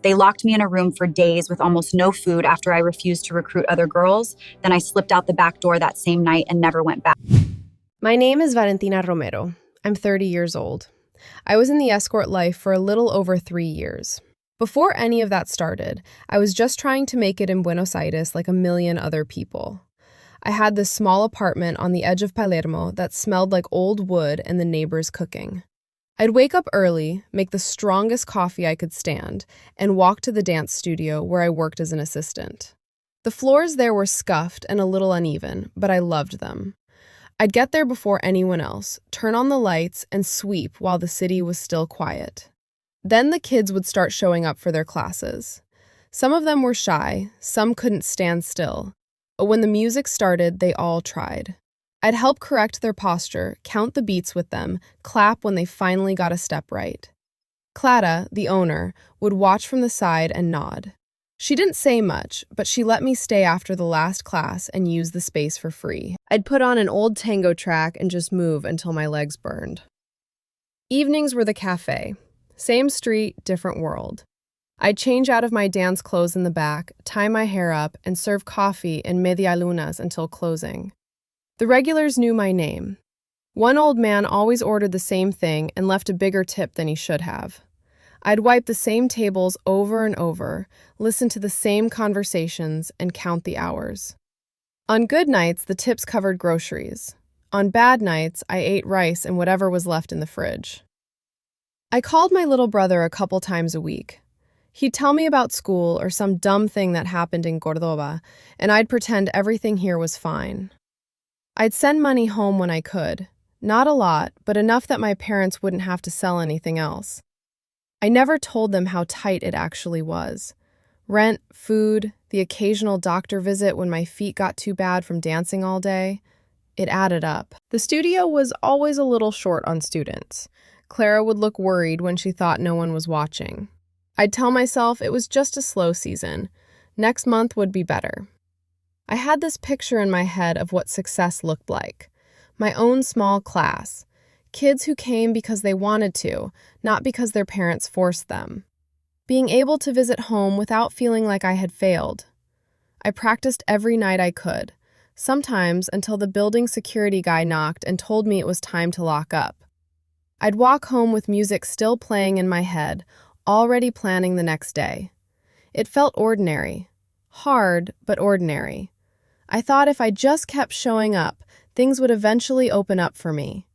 They locked me in a room for days with almost no food after I refused to recruit other girls. Then I slipped out the back door that same night and never went back. My name is Valentina Romero. I'm 30 years old. I was in the escort life for a little over 3 years. Before any of that started, I was just trying to make it in Buenos Aires like a million other people. I had this small apartment on the edge of Palermo that smelled like old wood and the neighbors cooking. I'd wake up early, make the strongest coffee I could stand, and walk to the dance studio where I worked as an assistant. The floors there were scuffed and a little uneven, but I loved them. I'd get there before anyone else, turn on the lights, and sweep while the city was still quiet. Then the kids would start showing up for their classes. Some of them were shy, some couldn't stand still, but when the music started, they all tried. I'd help correct their posture, count the beats with them, clap when they finally got a step right. Clara, the owner, would watch from the side and nod. She didn't say much, but she let me stay after the last class and use the space for free. I'd put on an old tango track and just move until my legs burned. Evenings were the cafe. Same street, different world. I'd change out of my dance clothes in the back, tie my hair up, and serve coffee in medialunas until closing. The regulars knew my name. One old man always ordered the same thing and left a bigger tip than he should have. I'd wipe the same tables over and over, listen to the same conversations, and count the hours. On good nights, the tips covered groceries. On bad nights, I ate rice and whatever was left in the fridge. I called my little brother a couple times a week. He'd tell me about school or some dumb thing that happened in Córdoba, and I'd pretend everything here was fine. I'd send money home when I could. Not a lot, but enough that my parents wouldn't have to sell anything else. I never told them how tight it actually was. Rent, food, the occasional doctor visit when my feet got too bad from dancing all day. It added up. The studio was always a little short on students. Clara would look worried when she thought no one was watching. I'd tell myself it was just a slow season. Next month would be better. I had this picture in my head of what success looked like. My own small class. Kids who came because they wanted to, not because their parents forced them. Being able to visit home without feeling like I had failed. I practiced every night I could, sometimes until the building security guy knocked and told me it was time to lock up. I'd walk home with music still playing in my head, already planning the next day. It felt ordinary. Hard, but ordinary. I thought if I just kept showing up, things would eventually open up for me.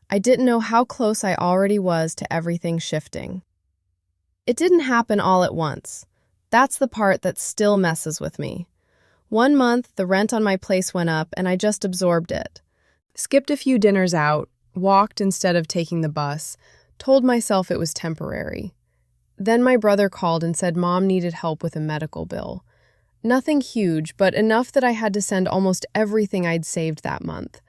I didn't know how close I already was to everything shifting. It didn't happen all at once. That's the part that still messes with me. 1 month, the rent on my place went up and I just absorbed it. Skipped a few dinners out, walked instead of taking the bus, told myself it was temporary. Then my brother called and said Mom needed help with a medical bill. Nothing huge, but enough that I had to send almost everything I'd saved that month.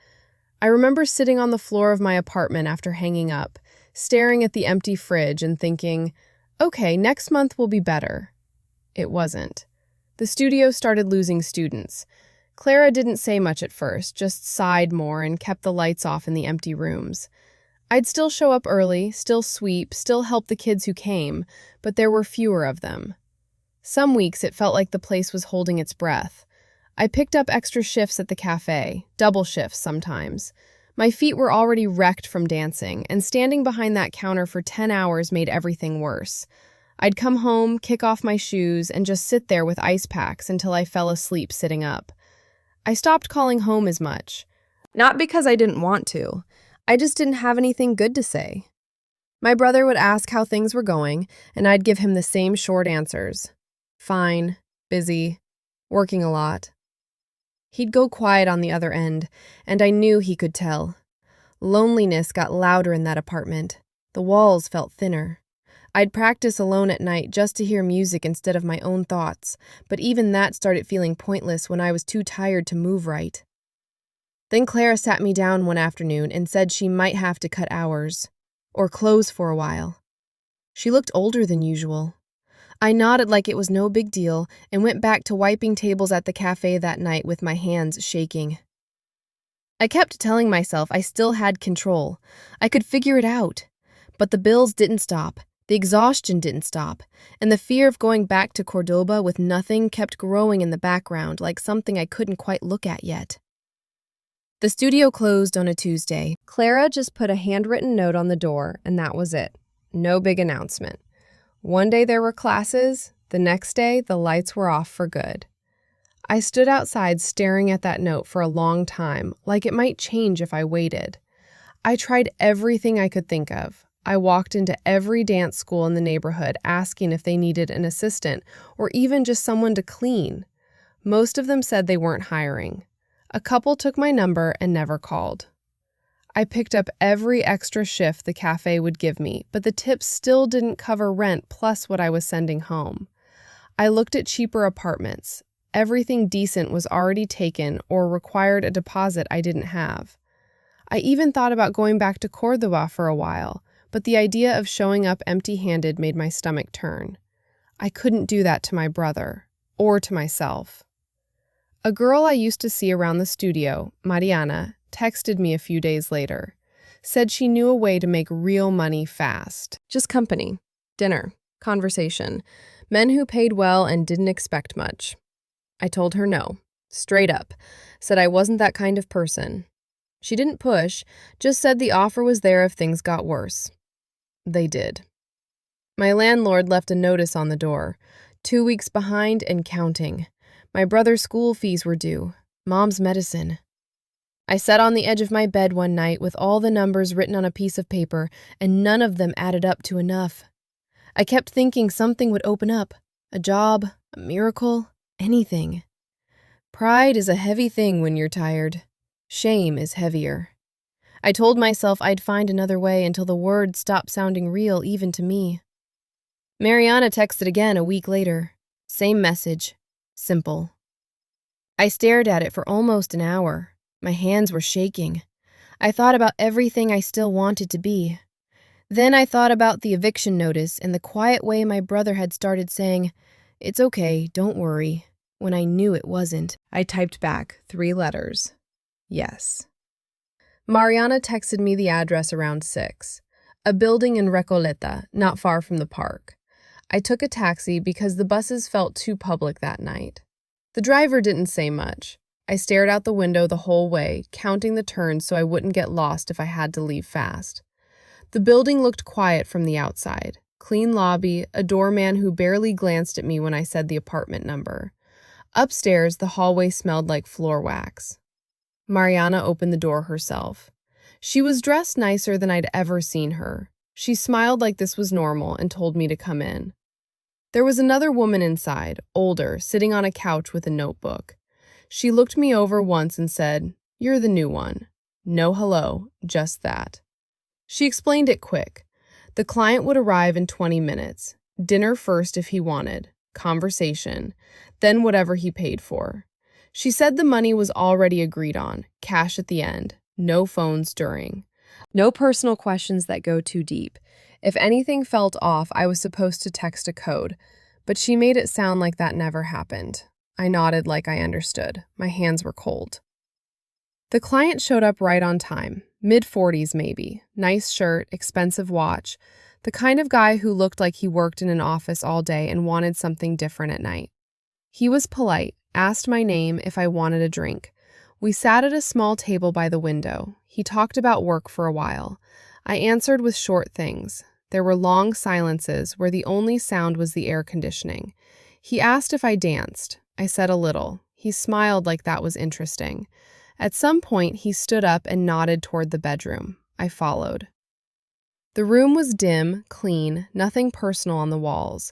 I remember sitting on the floor of my apartment after hanging up, staring at the empty fridge and thinking, okay, next month will be better. It wasn't. The studio started losing students. Clara didn't say much at first, just sighed more and kept the lights off in the empty rooms. I'd still show up early, still sweep, still help the kids who came, but there were fewer of them. Some weeks it felt like the place was holding its breath. I picked up extra shifts at the cafe, double shifts sometimes. My feet were already wrecked from dancing, and standing behind that counter for 10 hours made everything worse. I'd come home, kick off my shoes, and just sit there with ice packs until I fell asleep sitting up. I stopped calling home as much. Not because I didn't want to. I just didn't have anything good to say. My brother would ask how things were going, and I'd give him the same short answers. Fine, busy, working a lot. He'd go quiet on the other end, and I knew he could tell. Loneliness got louder in that apartment. The walls felt thinner. I'd practice alone at night just to hear music instead of my own thoughts, but even that started feeling pointless when I was too tired to move right. Then Clara sat me down one afternoon and said she might have to cut hours, or close for a while. She looked older than usual. I nodded like it was no big deal and went back to wiping tables at the cafe that night with my hands shaking. I kept telling myself I still had control. I could figure it out. But the bills didn't stop. The exhaustion didn't stop, and the fear of going back to Córdoba with nothing kept growing in the background like something I couldn't quite look at yet. The studio closed on a Tuesday. Clara just put a handwritten note on the door, and that was it. No big announcement. One day there were classes, the next day the lights were off for good. I stood outside staring at that note for a long time, like it might change if I waited. I tried everything I could think of. I walked into every dance school in the neighborhood asking if they needed an assistant or even just someone to clean. Most of them said they weren't hiring. A couple took my number and never called. I picked up every extra shift the cafe would give me, but the tips still didn't cover rent plus what I was sending home. I looked at cheaper apartments. Everything decent was already taken or required a deposit I didn't have. I even thought about going back to Córdoba for a while, but the idea of showing up empty-handed made my stomach turn. I couldn't do that to my brother, or to myself. A girl I used to see around the studio, Mariana, texted me a few days later. Said she knew a way to make real money fast. Just company, dinner, conversation, men who paid well and didn't expect much. I told her no, straight up, said I wasn't that kind of person. She didn't push, just said the offer was there if things got worse. They did. My landlord left a notice on the door, 2 weeks behind and counting. My brother's school fees were due, Mom's medicine. I sat on the edge of my bed one night with all the numbers written on a piece of paper, and none of them added up to enough. I kept thinking something would open up, a job, a miracle, anything. Pride is a heavy thing when you're tired. Shame is heavier. I told myself I'd find another way until the words stopped sounding real even to me. Mariana texted again a week later. Same message. Simple. I stared at it for almost an hour. My hands were shaking. I thought about everything I still wanted to be. Then I thought about the eviction notice and the quiet way my brother had started saying, "It's okay, don't worry," when I knew it wasn't. I typed back 3 letters. Yes. Mariana texted me the address around 6. A building in Recoleta, not far from the park. I took a taxi because the buses felt too public that night. The driver didn't say much. I stared out the window the whole way, counting the turns so I wouldn't get lost if I had to leave fast. The building looked quiet from the outside. Clean lobby, a doorman who barely glanced at me when I said the apartment number. Upstairs, the hallway smelled like floor wax. Mariana opened the door herself. She was dressed nicer than I'd ever seen her. She smiled like this was normal and told me to come in. There was another woman inside, older, sitting on a couch with a notebook. She looked me over once and said, "You're the new one." No hello, just that. She explained it quick. The client would arrive in 20 minutes. Dinner first if he wanted. Conversation. Then whatever he paid for. She said the money was already agreed on. Cash at the end. No phones during. No personal questions that go too deep. If anything felt off, I was supposed to text a code. But she made it sound like that never happened. I nodded like I understood. My hands were cold. The client showed up right on time. Mid-40s maybe. Nice shirt, expensive watch. The kind of guy who looked like he worked in an office all day and wanted something different at night. He was polite, asked my name if I wanted a drink. We sat at a small table by the window. He talked about work for a while. I answered with short things. There were long silences where the only sound was the air conditioning. He asked if I danced. I said a little. He smiled like that was interesting. At some point, he stood up and nodded toward the bedroom. I followed. The room was dim, clean, nothing personal on the walls.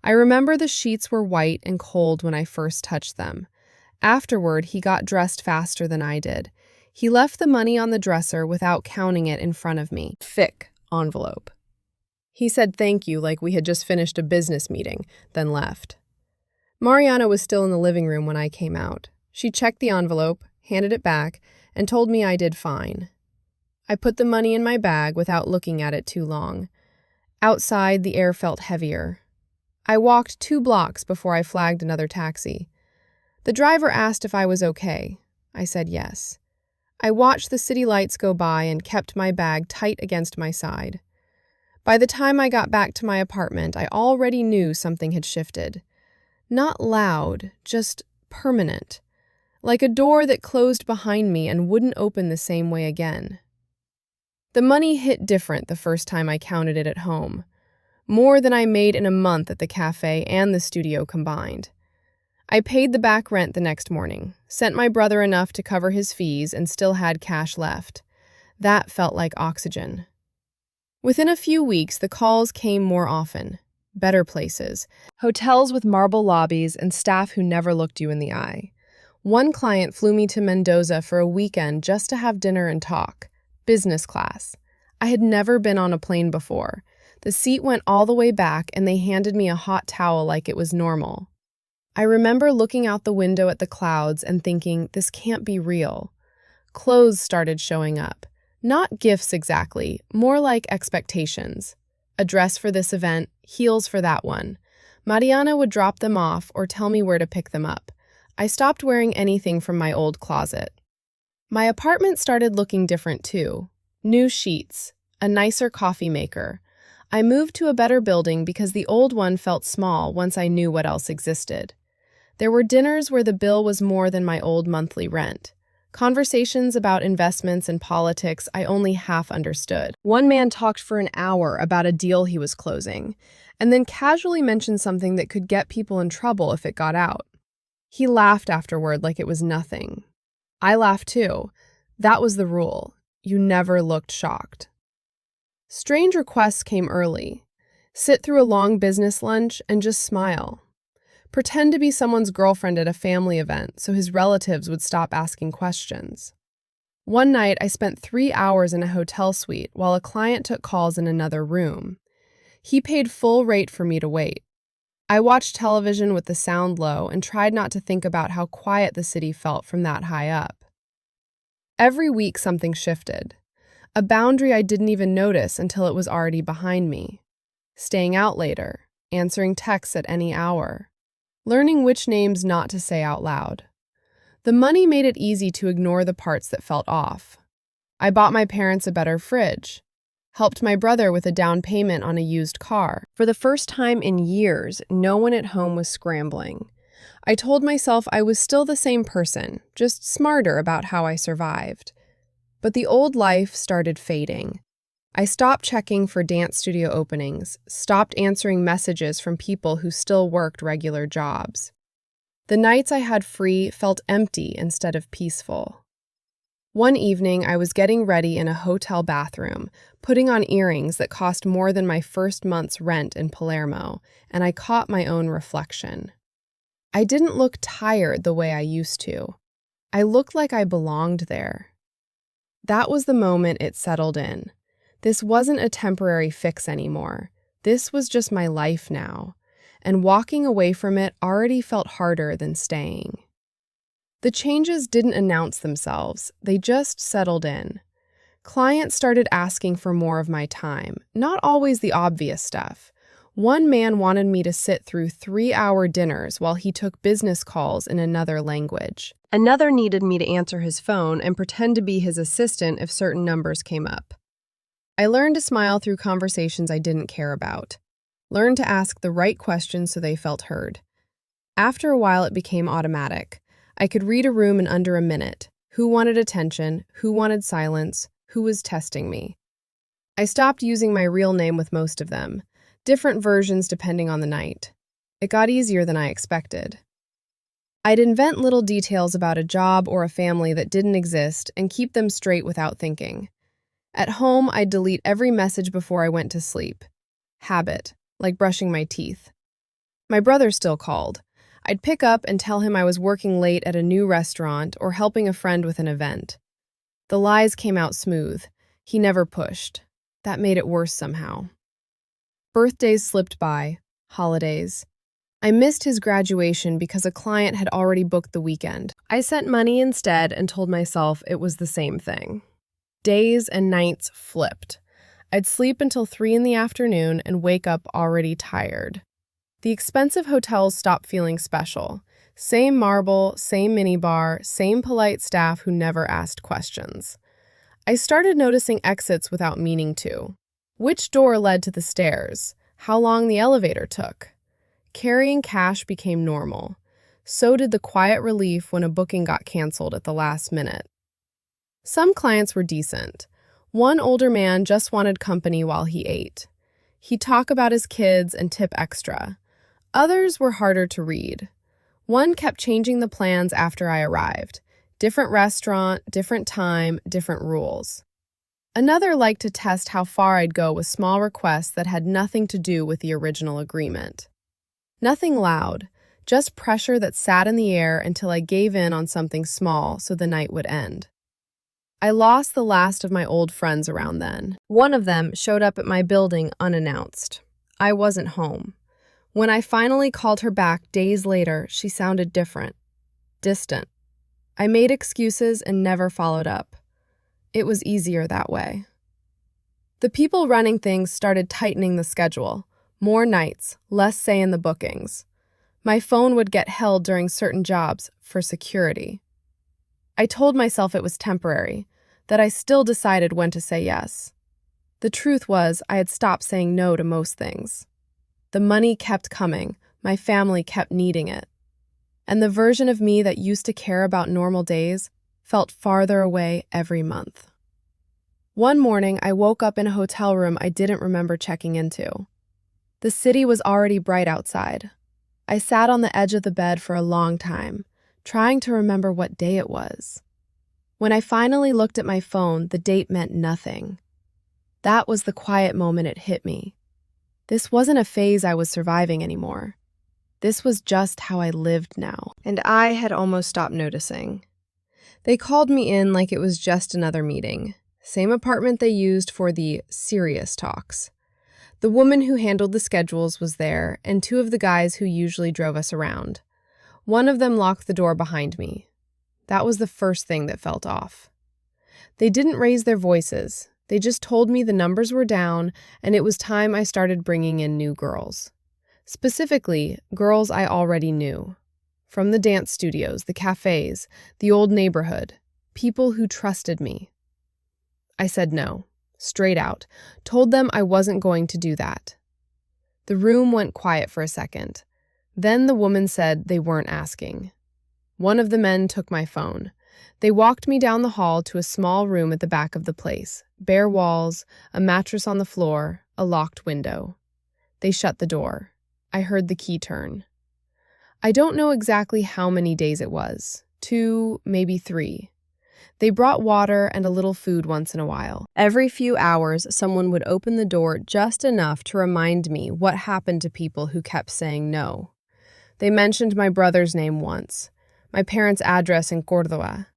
I remember the sheets were white and cold when I first touched them. Afterward, he got dressed faster than I did. He left the money on the dresser without counting it in front of me. Thick envelope. He said thank you like we had just finished a business meeting, then left. Mariana was still in the living room when I came out. She checked the envelope, handed it back, and told me I did fine. I put the money in my bag without looking at it too long. Outside, the air felt heavier. I walked 2 blocks before I flagged another taxi. The driver asked if I was okay. I said yes. I watched the city lights go by and kept my bag tight against my side. By the time I got back to my apartment, I already knew something had shifted. Not loud, just permanent. Like a door that closed behind me and wouldn't open the same way again. The money hit different the first time I counted it at home. More than I made in a month at the cafe and the studio combined. I paid the back rent the next morning, sent my brother enough to cover his fees, and still had cash left. That felt like oxygen. Within a few weeks, the calls came more often. Better places. Hotels with marble lobbies and staff who never looked you in the eye. One client flew me to Mendoza for a weekend just to have dinner and talk. Business class. I had never been on a plane before. The seat went all the way back and they handed me a hot towel like it was normal. I remember looking out the window at the clouds and thinking, this can't be real. Clothes started showing up. Not gifts exactly, more like expectations. A dress for this event, heels for that one. Mariana would drop them off or tell me where to pick them up. I stopped wearing anything from my old closet. My apartment started looking different too. New sheets, a nicer coffee maker. I moved to a better building because the old one felt small once I knew what else existed. There were dinners where the bill was more than my old monthly rent. Conversations about investments and politics I only half understood. One man talked for an hour about a deal he was closing, and then casually mentioned something that could get people in trouble if it got out. He laughed afterward like it was nothing. I laughed too. That was the rule. You never looked shocked. Strange requests came early. Sit through a long business lunch and just smile. Pretend to be someone's girlfriend at a family event so his relatives would stop asking questions. One night, I spent 3 hours in a hotel suite while a client took calls in another room. He paid full rate for me to wait. I watched television with the sound low and tried not to think about how quiet the city felt from that high up. Every week, something shifted. A boundary I didn't even notice until it was already behind me. Staying out later, answering texts at any hour. Learning which names not to say out loud. The money made it easy to ignore the parts that felt off. I bought my parents a better fridge, helped my brother with a down payment on a used car. For the first time in years, no one at home was scrambling. I told myself I was still the same person, just smarter about how I survived. But the old life started fading. I stopped checking for dance studio openings, stopped answering messages from people who still worked regular jobs. The nights I had free felt empty instead of peaceful. One evening, I was getting ready in a hotel bathroom, putting on earrings that cost more than my first month's rent in Palermo, and I caught my own reflection. I didn't look tired the way I used to. I looked like I belonged there. That was the moment it settled in. This wasn't a temporary fix anymore. This was just my life now, and walking away from it already felt harder than staying. The changes didn't announce themselves, they just settled in. Clients started asking for more of my time, not always the obvious stuff. One man wanted me to sit through 3-hour dinners while he took business calls in another language. Another needed me to answer his phone and pretend to be his assistant if certain numbers came up. I learned to smile through conversations I didn't care about. Learned to ask the right questions so they felt heard. After a while, it became automatic. I could read a room in under a minute. Who wanted attention? Who wanted silence? Who was testing me? I stopped using my real name with most of them. Different versions depending on the night. It got easier than I expected. I'd invent little details about a job or a family that didn't exist and keep them straight without thinking. At home, I'd delete every message before I went to sleep. Habit, like brushing my teeth. My brother still called. I'd pick up and tell him I was working late at a new restaurant or helping a friend with an event. The lies came out smooth. He never pushed. That made it worse somehow. Birthdays slipped by. Holidays. I missed his graduation because a client had already booked the weekend. I sent money instead and told myself it was the same thing. Days and nights flipped. I'd sleep until 3 in the afternoon and wake up already tired. The expensive hotels stopped feeling special. Same marble, same minibar, same polite staff who never asked questions. I started noticing exits without meaning to. Which door led to the stairs? How long the elevator took? Carrying cash became normal. So did the quiet relief when a booking got canceled at the last minute. Some clients were decent. One older man just wanted company while he ate. He'd talk about his kids and tip extra. Others were harder to read. One kept changing the plans after I arrived. Different restaurant, different time, different rules. Another liked to test how far I'd go with small requests that had nothing to do with the original agreement. Nothing loud, just pressure that sat in the air until I gave in on something small so the night would end. I lost the last of my old friends around then. One of them showed up at my building unannounced. I wasn't home. When I finally called her back days later, she sounded different, distant. I made excuses and never followed up. It was easier that way. The people running things started tightening the schedule. More nights, less say in the bookings. My phone would get held during certain jobs for security. I told myself it was temporary, that I still decided when to say yes. The truth was, I had stopped saying no to most things. The money kept coming, my family kept needing it. And the version of me that used to care about normal days felt farther away every month. One morning, I woke up in a hotel room I didn't remember checking into. The city was already bright outside. I sat on the edge of the bed for a long time, trying to remember what day it was. When I finally looked at my phone, the date meant nothing. That was the quiet moment it hit me. This wasn't a phase I was surviving anymore. This was just how I lived now, and I had almost stopped noticing. They called me in like it was just another meeting. Same apartment they used for the serious talks. The woman who handled the schedules was there, and two of the guys who usually drove us around. One of them locked the door behind me. That was the first thing that felt off. They didn't raise their voices. They just told me the numbers were down, and it was time I started bringing in new girls. Specifically, girls I already knew. From the dance studios, the cafes, the old neighborhood, people who trusted me. I said no, straight out, told them I wasn't going to do that. The room went quiet for a second. Then the woman said they weren't asking. One of the men took my phone. They walked me down the hall to a small room at the back of the place, bare walls, a mattress on the floor, a locked window. They shut the door. I heard the key turn. I don't know exactly how many days it was. 2, maybe 3. They brought water and a little food once in a while. Every few hours, someone would open the door just enough to remind me what happened to people who kept saying no. They mentioned my brother's name once, my parents' address in Córdoba.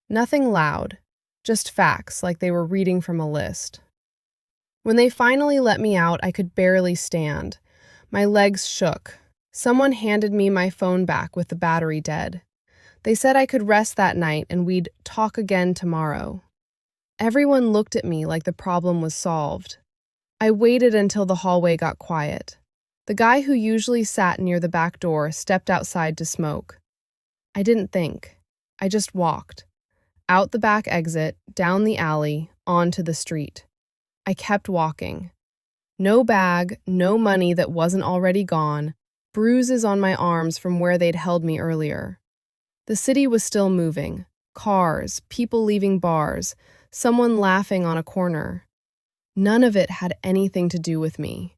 Nothing loud, just facts like they were reading from a list. When they finally let me out, I could barely stand. My legs shook. Someone handed me my phone back with the battery dead. They said I could rest that night and we'd talk again tomorrow. Everyone looked at me like the problem was solved. I waited until the hallway got quiet. The guy who usually sat near the back door stepped outside to smoke. I didn't think. I just walked. Out the back exit, down the alley, onto the street. I kept walking. No bag, no money that wasn't already gone, bruises on my arms from where they'd held me earlier. The city was still moving. Cars, people leaving bars, someone laughing on a corner. None of it had anything to do with me.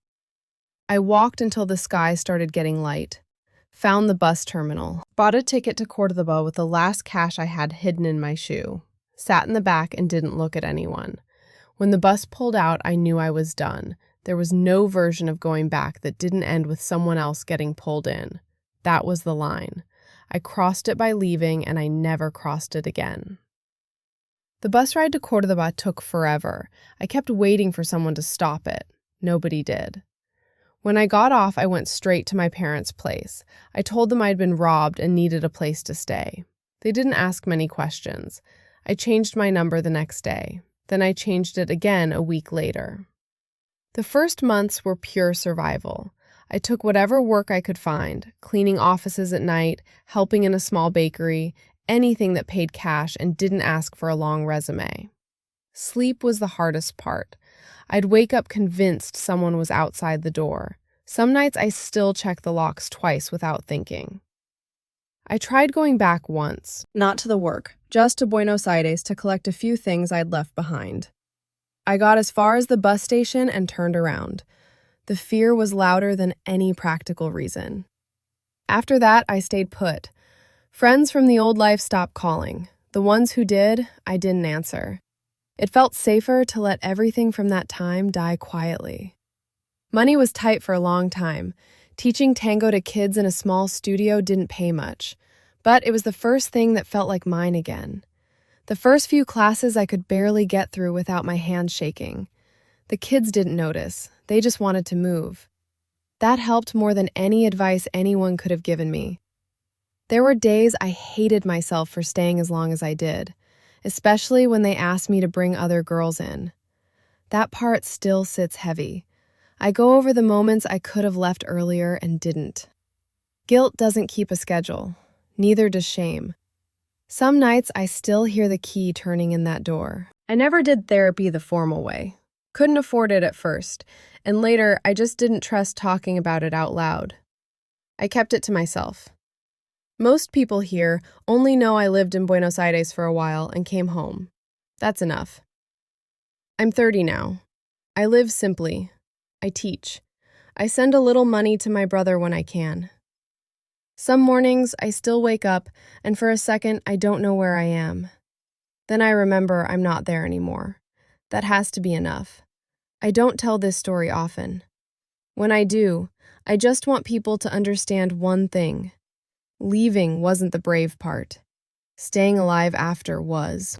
I walked until the sky started getting light. Found the bus terminal. Bought a ticket to Córdoba with the last cash I had hidden in my shoe. Sat in the back and didn't look at anyone. When the bus pulled out, I knew I was done. There was no version of going back that didn't end with someone else getting pulled in. That was the line. I crossed it by leaving, and I never crossed it again. The bus ride to Córdoba took forever. I kept waiting for someone to stop it. Nobody did. When I got off, I went straight to my parents' place. I told them I'd been robbed and needed a place to stay. They didn't ask many questions. I changed my number the next day. Then I changed it again a week later. The first months were pure survival. I took whatever work I could find, cleaning offices at night, helping in a small bakery, anything that paid cash and didn't ask for a long resume. Sleep was the hardest part. I'd wake up convinced someone was outside the door. Some nights I still check the locks twice without thinking. I tried going back once, not to the work, just to Buenos Aires to collect a few things I'd left behind. I got as far as the bus station and turned around. The fear was louder than any practical reason. After that, I stayed put. Friends from the old life stopped calling. The ones who did, I didn't answer. It felt safer to let everything from that time die quietly. Money was tight for a long time. Teaching tango to kids in a small studio didn't pay much, but it was the first thing that felt like mine again. The first few classes I could barely get through without my hands shaking. The kids didn't notice. They just wanted to move. That helped more than any advice anyone could have given me. There were days I hated myself for staying as long as I did, especially when they asked me to bring other girls in. That part still sits heavy. I go over the moments I could have left earlier and didn't. Guilt doesn't keep a schedule. Neither does shame. Some nights I still hear the key turning in that door. I never did therapy the formal way. Couldn't afford it at first, and later I just didn't trust talking about it out loud. I kept it to myself. Most people here only know I lived in Buenos Aires for a while and came home. That's enough. I'm 30 now. I live simply. I teach. I send a little money to my brother when I can. Some mornings I still wake up, and for a second I don't know where I am. Then I remember I'm not there anymore. That has to be enough. I don't tell this story often. When I do, I just want people to understand one thing. Leaving wasn't the brave part. Staying alive after was.